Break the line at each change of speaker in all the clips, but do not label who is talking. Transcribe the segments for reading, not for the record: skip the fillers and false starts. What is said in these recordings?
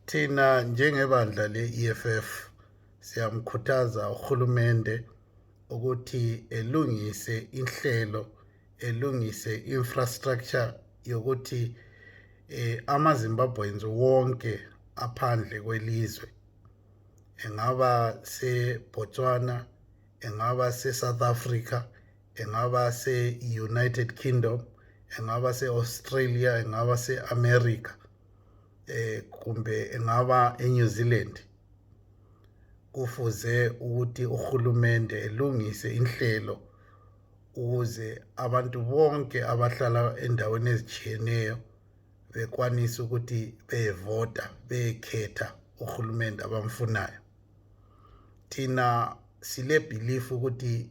Thina njengebandla le-EFF siyamkhuthaza uhulumende ukuthi elungise inhlelo, elungise infrastructure yokuthi ama-Zimbabweans wonke aphandle kwelizwe, engaba se-Botswana, engaba se-South Africa, engaba se-United Kingdom, engaba se-Australia, engaba se-America, kumbe engaba eNew Zealand, kufuze ukuthi uhulumende elungise inhlelo ukuze abantu bonke abahlala endaweni ezitshiyeneyo bekwanise ukuthi beyevota, bekhetha uhulumende abamfunayo. Thina sile belief ukuthi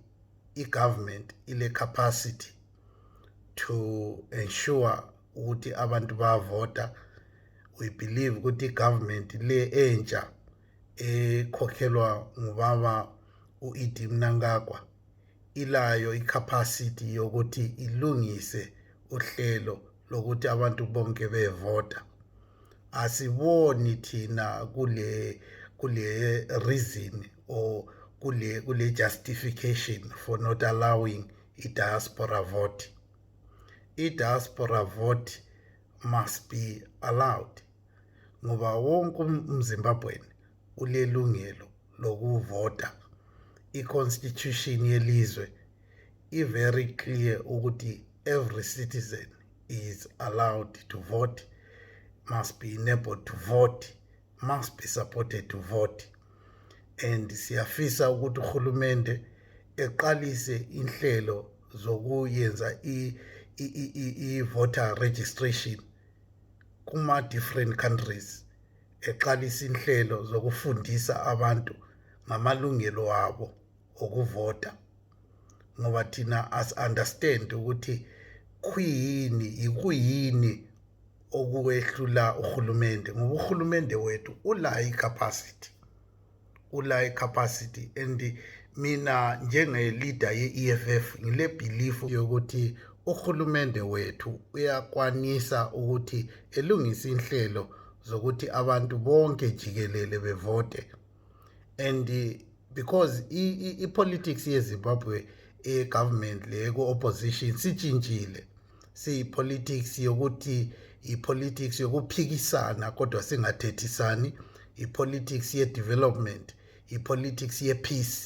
i-government ile capacity to ensure ukuthi abantu bayavota. We believe ukuthi i-government le entsha ekhokhelwa ngubaba u-Idi Mnangagwa ilayo i-capacity yokuthi ilungise uhlelo lokuthi abantu bonke bevota. Asiboni thina kule reason or kule justification for not allowing i-diaspora vote. I-diaspora vote must be allowed ngoba wonke umZimbabwean ulelungelo lokuvota. I-constitution yelizwe very clear ukuthi every citizen is allowed to vote, must be enabled to vote, must be supported to vote. And siyafisa ukuthi uhulumende eqalise inhlelo zokuyenza i-voter registration kuma-different countries, eqalisa inhlelo zokufundisa abantu ngamalungelo abo okuvota, ngoba thina as-understand ukuthi ikuyini okwehlula uhulumende, ngoba uhulumende wethu ulayo i-capacity and mina njenge-leader ye-EFF ngile belief yokuthi uhulumende wethu uyakwanisa ukuthi elungise inhlelo zokuthi abantu bonke jikelele bevote. And because i-politics yeZimbabwe government le ku-opposition sitshintshile, siyi-politics yokuthi i-politics yokuphikisana kodwa singathethisani, i-politics ye-development, i-politics ye-peace.